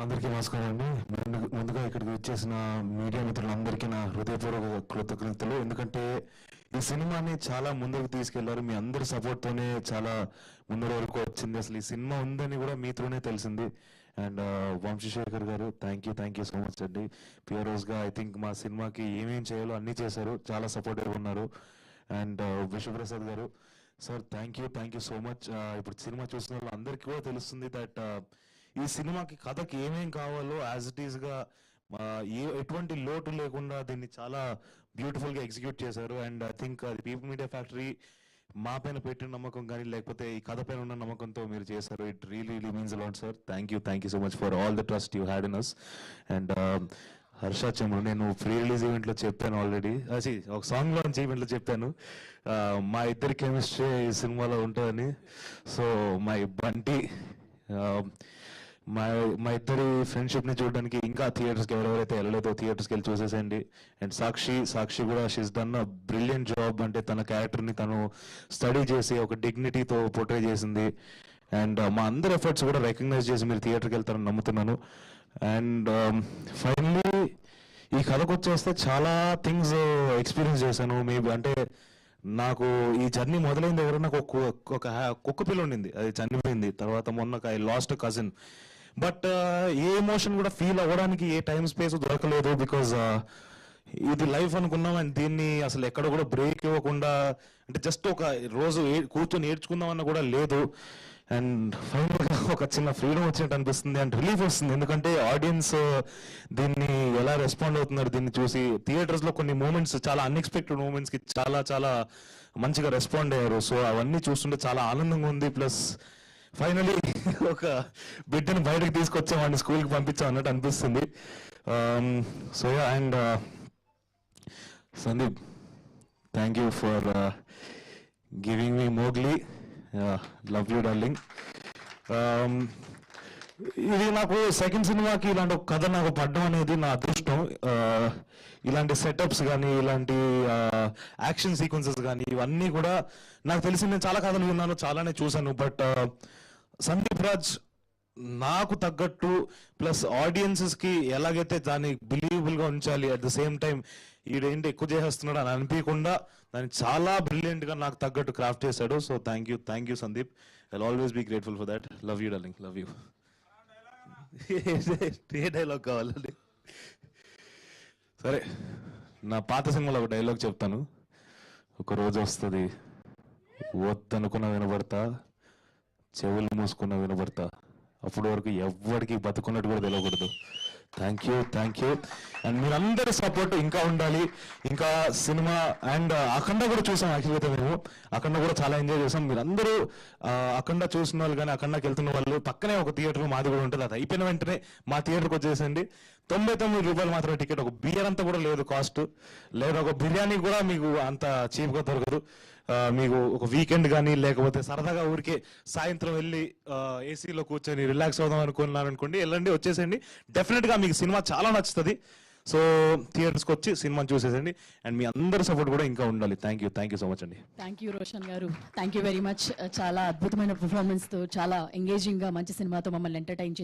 అందరికీ నమస్కారం అండి. ముందుగా ఇక్కడికి వచ్చేసిన మీడియా మిత్రులందరికీ నా హృదయపూర్వక కృతజ్ఞతలు. ఎందుకంటే ఈ సినిమాని చాలా ముందుకు తీసుకెళ్లారు. మీ అందరి సపోర్ట్తోనే చాలా ముందు వరకు వచ్చింది. అసలు ఈ సినిమా ఉందని కూడా మీతోనే తెలిసింది. అండ్ వంశీశేఖర్ గారు థ్యాంక్ యూ సో మచ్ అండి. పియరోస్గా ఐ థింక్ మా సినిమాకి ఏమేం చేయాలో అన్నీ చేశారు. చాలా సపోర్టివ్గా ఉన్నారు. అండ్ విశ్వప్రసాద్ గారు sir thank you so much. ఇప్పుడు సినిమా చూసిన వాళ్ళు అందరికీ కూడా తెలుస్తుంది దట్ ఈ సినిమాకి కథకి ఏమేం కావాలో యాజ్ ఇట్ ఈస్గా ఎటువంటి లోటు లేకుండా దీన్ని చాలా బ్యూటిఫుల్గా ఎగ్జిక్యూట్ చేశారు. అండ్ ఐ థింక్ అది పీపుల్ మీడియా ఫ్యాక్టరీ మా పైన పెట్టిన నమ్మకం కానీ లేకపోతే ఈ కథ పైన ఉన్న నమ్మకంతో మీరు చేశారు. It really means a lot sir. Thank you so much for all the trust you had in us. And Harsha Chemudu నేను ప్రీ రిలీజ్ ఈవెంట్లో చెప్పాను ఆల్రెడీ, ఒక సాంగ్ లాంచ్ ఈవెంట్లో చెప్పాను మా ఇద్దరి కెమిస్ట్రీ ఈ సినిమాలో ఉంటుందని. సో మై బంటి మా ఇద్దరి ఫ్రెండ్షిప్ని చూడడానికి ఇంకా థియేటర్స్కి ఎవరెవరైతే వెళ్ళలేదో థియేటర్స్కి వెళ్ళి చూసేసేయండి. అండ్ సాక్షి కూడా she's done a brilliant job. అంటే తన క్యారెక్టర్ని తను స్టడీ చేసి ఒక డిగ్నిటీతో పోర్ట్రే చేసింది. అండ్ మా అందరి ఎఫర్ట్స్ కూడా రికగ్నైజ్ చేసి మీరు థియేటర్కి వెళ్తారని నమ్ముతున్నాను. అండ్ ఫైనలీ ఈ కథకు వచ్చేస్తే చాలా థింగ్స్ ఎక్స్పీరియన్స్ చేశాను. మేబీ అంటే నాకు ఈ జర్నీ మొదలైంది దగ్గర నాకు ఒక కుక్క పిల్ల ఉండింది, అది చనిపోయింది. తర్వాత మొన్న I last cousin. But A emotion కూడా ఫీల్ అవ్వడానికి ఏ టైం స్పేస్ దొరకలేదు. బికాజ్ ఇది లైఫ్ అనుకున్నాం. అండ్ దీన్ని అసలు ఎక్కడ కూడా బ్రేక్ ఇవ్వకుండా అంటే జస్ట్ ఒక రోజు కూర్చొని ఏడ్చుకుందామన్న కూడా లేదు. అండ్ ఫైనల్గా ఒక చిన్న ఫ్రీడమ్ వచ్చినట్టు అనిపిస్తుంది అండ్ రిలీఫ్ వస్తుంది. ఎందుకంటే ఆడియన్స్ దీన్ని ఎలా రెస్పాండ్ అవుతున్నారు దీన్ని చూసి. థియేటర్స్లో కొన్ని మూమెంట్స్ చాలా అన్ఎక్స్పెక్టెడ్ మూమెంట్స్కి చాలా చాలా మంచిగా రెస్పాండ్ అయ్యారు. సో అవన్నీ చూస్తుంటే చాలా ఆనందంగా ఉంది. ప్లస్ ఫైనలీ ఒక బిడ్డను బయటకు తీసుకొచ్చాం, వాడిని స్కూల్కి పంపించాం అన్నట్టు అనిపిస్తుంది. So and Sandeep thank you for giving me Mowgli. Love you darling. ఇది నాకు సెకండ్ సినిమాకి ఇలాంటి ఒక కథ నాకు పడ్డం అనేది నా అదృష్టం. ఇలాంటి సెటప్స్ కానీ ఇలాంటి యాక్షన్ సీక్వెన్సెస్ కానీ ఇవన్నీ కూడా నాకు తెలిసి నేను చాలా కథలు విన్నాను, చాలానే చూశాను. బట్ సందీప్ రాజ్ నాకు తగ్గట్టు ప్లస్ ఆడియన్సెస్కి ఎలాగైతే దాన్ని బిలీవబుల్గా ఉంచాలి, అట్ ద సేమ్ టైం ఈడేంటి ఎక్కువ చేసేస్తున్నాడు అని అనిపించకుండా దాన్ని చాలా బ్రిలియంట్గా నాకు తగ్గట్టు క్రాఫ్ట్ చేశాడు. So thank you Sandeep. I always be grateful for that. Love you darling, love you. ఏ డైలాగ్ కావాలండి? సరే, నా పాత సినిమాలో ఒక డైలాగ్ చెప్తాను. ఒక రోజు వస్తుంది వద్దనుకున్న వినబడతా, చెవులు మూసుకున్న వినబడతా, అప్పటి వరకు ఎవ్వడికి బతుకున్నట్టు కూడా తెలియకూడదు. Thank you. అండ్ మీరందరి సపోర్ట్ ఇంకా ఉండాలి. ఇంకా సినిమా అండ్ అఖండ కూడా చూసాం. యాక్చువల్గా మేము అఖండ కూడా చాలా ఎంజాయ్ చేసాం. మీరందరూ అఖండ చూసిన వాళ్ళు కానీ అఖండకి వెళ్తున్న వాళ్ళు పక్కనే ఒక థియేటర్ మాది కూడా ఉంటుంది. అది అయిపోయిన వెంటనే మా థియేటర్కి వచ్చేసండి. 99 రూపాయలు మాత్రమే టికెట్. ఒక బియర్ అంతా కూడా లేదు కాస్ట్. లేదా ఒక బిర్యానీ కూడా మీకు అంత చీప్గా దొరకదు. మీకు ఒక వీకెండ్ కానీ లేకపోతే సరదాగా ఊరికే సాయంత్రం వెళ్ళి ఏసీలో కూర్చొని రిలాక్స్ అవుదాం అనుకున్నారనుకోండి, వెళ్ళండి, వచ్చేసండి. డెఫినెట్గా మీకు సినిమా చాలా నచ్చుతుంది. సో థియేటర్స్కి వచ్చి సినిమాని చూసేసండి. అండ్ మీ అందరి సపోర్ట్ కూడా ఇంకా ఉండాలి. థ్యాంక్ యూ సో మచ్ అండి. థ్యాంక్ యూ రోషన్ గారు, థ్యాంక్ యూ వెరీ మచ్. చాలా అద్భుతమైన పర్ఫార్మెన్స్తో చాలా ఎంగేజింగ్గా మంచి సినిమాతో మమ్మల్ని ఎంటర్టైన్ చేసి